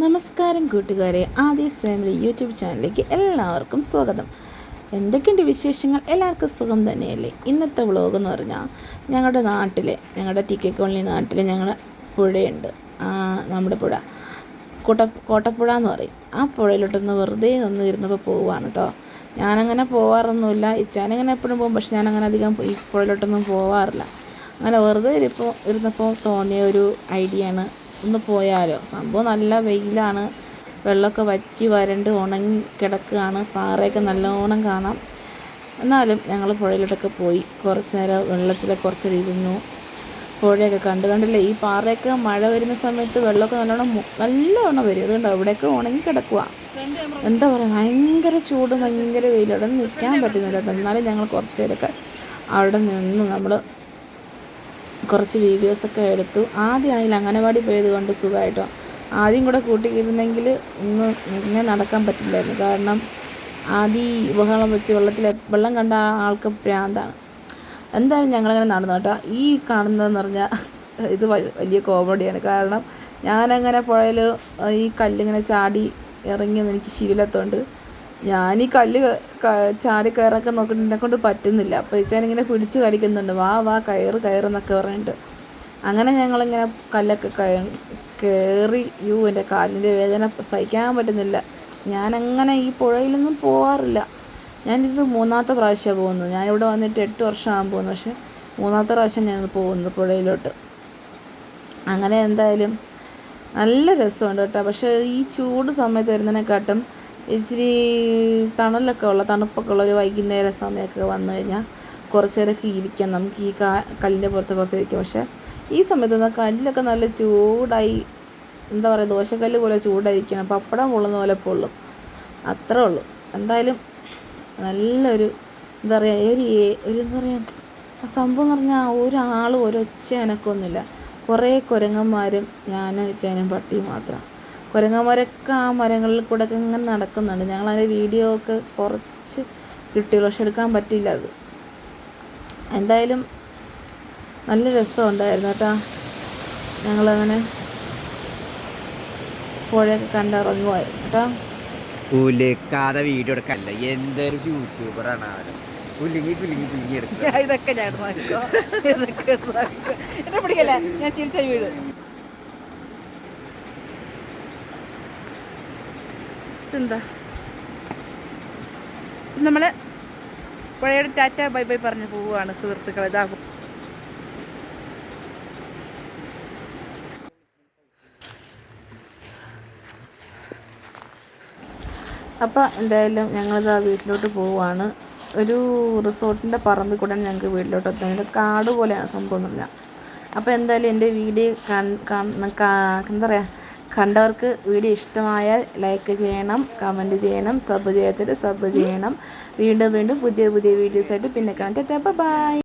നമസ്കാരം കൂട്ടുകാരെ, Aadhi's family YouTube ചാനലിലേക്ക് എല്ലാവർക്കും സ്വാഗതം. എന്തൊക്കെയുണ്ട് വിശേഷങ്ങൾ? എല്ലാവർക്കും സുഖം തന്നെയല്ലേ? ഇന്നത്തെ വ്ളോഗ് എന്ന് പറഞ്ഞാൽ ഞങ്ങളുടെ ടി കെ കോളനി നാട്ടിൽ ഞങ്ങളുടെ പുഴയുണ്ട്. നമ്മുടെ പുഴ കോട്ടപ്പുഴ എന്ന് പറയും. ആ പുഴയിലോട്ടൊന്ന് വെറുതെ ഇരുന്നപ്പോൾ പോവുകയാണ് കേട്ടോ. ഞാനങ്ങനെ പോവാറൊന്നുമില്ല. ഇച്ചാനങ്ങനെ എപ്പോഴും പോകും, പക്ഷെ ഞാനങ്ങനെ അധികം ഈ പുഴയിലോട്ടൊന്നും പോവാറില്ല. അങ്ങനെ വെറുതെ ഇരുന്നപ്പോൾ തോന്നിയ ഒരു ഐഡിയ ആണ്, ഒന്ന് പോയാലോ. സംഭവം നല്ല വെയിലാണ്, വെള്ളമൊക്കെ വറ്റി വരണ്ട് ഉണങ്ങി കിടക്കുകയാണ്, പാറയൊക്കെ നല്ലോണം കാണാം. എന്നാലും ഞങ്ങൾ പുഴയിലോട്ടൊക്കെ പോയി കുറച്ച് നേരം വെള്ളത്തിലൊക്കെ കുറച്ച് നേരം ഇരുന്നു. പുഴയൊക്കെ കണ്ടില്ലേ, ഈ പാറയൊക്കെ മഴ വരുന്ന സമയത്ത് വെള്ളമൊക്കെ നല്ലോണം വരും. അതുകൊണ്ട് ഇവിടെയൊക്കെ ഉണങ്ങി കിടക്കുക. എന്താ പറയുക, ഭയങ്കര ചൂട്, ഭയങ്കര വെയിൽ, അവിടെ നിൽക്കാൻ പറ്റുന്നില്ല കേട്ടോ. എന്നാലും ഞങ്ങൾ കുറച്ച് നേരമൊക്കെ അവിടെ നിന്ന് നമ്മൾ കുറച്ച് വീഡിയോസൊക്കെ എടുത്തു. ആദ്യമാണെങ്കിൽ അംഗനവാടി പോയത് കൊണ്ട് സുഖമായിട്ടോ. ആദ്യം കൂടെ കൂട്ടിയിരുന്നെങ്കിൽ ഇങ്ങനെ നടക്കാൻ പറ്റില്ലായിരുന്നു. കാരണം ആദ്യം ബഹളം വെച്ച് വെള്ളം കണ്ട ആൾക്ക് പ്രാന്താണ്. എന്തായാലും ഞങ്ങളങ്ങനെ നടന്നു കേട്ടോ. ഈ കാണുന്നതെന്ന് പറഞ്ഞാൽ ഇത് വലിയ കോമഡിയാണ്. കാരണം ഞാനങ്ങനെ പുഴയിൽ ഈ കല്ലിങ്ങനെ ചാടി ഇറങ്ങിയൊന്നും എനിക്ക് ശീലത്തോണ്ട് ഞാൻ ഈ കല്ല് ചാടി കയറൊക്കെ നോക്കിയിട്ട് എന്നെക്കൊണ്ട് പറ്റുന്നില്ല. അപ്പോൾ ഇച്ചാനിങ്ങനെ പിടിച്ച് വലിക്കുന്നുണ്ട്, വാ കയറെന്നൊക്കെ പറഞ്ഞിട്ട്. അങ്ങനെ ഞങ്ങളിങ്ങനെ കല്ലൊക്കെ കയറി. എൻ്റെ കാലിൻ്റെ വേദന സഹിക്കാൻ പറ്റുന്നില്ല. ഞാനങ്ങനെ ഈ പുഴയിലൊന്നും പോകാറില്ല. ഞാനിത് 3ാമത്തെ പ്രാവശ്യമാണ് പോകുന്നത്. ഞാനിവിടെ വന്നിട്ട് 8 വർഷമാകാൻ പോകുന്നു. പക്ഷേ 3ാമത്തെ പ്രാവശ്യം ഞാൻ പോകുന്നു പുഴയിലോട്ട്. അങ്ങനെ എന്തായാലും നല്ല രസമുണ്ട് കേട്ടോ. പക്ഷേ ഈ ചൂട് സമയത്ത് വരുന്നതിനെക്കാട്ടും ഇച്ചിരി തണുപ്പൊക്കെ ഉള്ള ഒരു വൈകുന്നേര സമയമൊക്കെ വന്നു കഴിഞ്ഞാൽ കുറച്ച് നേരമൊക്കെ ഇരിക്കാം നമുക്ക്. ഈ കല്ലിൻ്റെ പുറത്ത് കുറച്ച് ഇരിക്കാം. പക്ഷേ ഈ സമയത്ത് കല്ലൊക്കെ നല്ല ചൂടായി, എന്താ പറയുക, ദോശക്കല്ല് പോലെ ചൂടായിരിക്കണം. പപ്പടം പൊള്ളുന്ന പോലെ പൊള്ളും, അത്രേ ഉള്ളൂ. എന്തായാലും നല്ലൊരു എന്താ പറയുക, എന്താ പറയുക, ആ സംഭവം എന്ന് പറഞ്ഞാൽ ഒരാളും ഒരൊച്ച അനക്കൊന്നുമില്ല. കുറേ കുരങ്ങന്മാരും ഞാനും ചേനും പട്ടിയും മാത്രം. കുരങ്ങന്മാരൊക്കെ ആ മരങ്ങളിൽ കൂടെ ഒക്കെ ഇങ്ങനെ നടക്കുന്നുണ്ട്. ഞങ്ങളതിൻ്റെ വീഡിയോ ഒക്കെ കുറച്ച് കിട്ടിയുള്ളൂ, പക്ഷെ എടുക്കാൻ പറ്റില്ല അത്. എന്തായാലും നല്ല രസമുണ്ടായിരുന്നു കേട്ടോ. ഞങ്ങളങ്ങനെ പുഴയൊക്കെ കണ്ടിറങ്ങുമായിരുന്നു കേട്ടോ. ഉലക്കാതെ വീഡിയോ എടുക്കല്ല, എന്തൊരു യൂട്യൂബറാണ് ആരും. ഇതൊക്കെ ഞാൻ എന്നെ പിടിക്കല്ലേ, ഞാൻ തിരിച്ച വീട്. എന്താ നമ്മൾ പുഴയുടെ ടാറ്റ ബൈ ബൈ പറഞ്ഞ് പോവുകയാണ് സുഹൃത്തുക്കൾ. ഇതാ അപ്പോൾ എന്തായാലും ഞങ്ങളിതാ വീട്ടിലോട്ട് പോവുകയാണ്. ഒരു റിസോർട്ടിൻ്റെ പറമ്പിൽ കൂടെയാണ് ഞങ്ങൾക്ക് വീട്ടിലോട്ട് എത്തുന്നത്. കാട് പോലെയാണ് സംഭവം എന്ന് പറഞ്ഞാൽ. അപ്പോൾ എന്തായാലും എൻ്റെ വീഡിയോ എന്താ പറയുക, കണ്ടവർക്ക് വീഡിയോ ഇഷ്ടമായാൽ ലൈക്ക് ചെയ്യണം, കമൻറ്റ് ചെയ്യണം, സബ് ചെയ്യണം. വീണ്ടും പുതിയ വീഡിയോസായിട്ട് പിന്നെ കാണാം. Tata bye.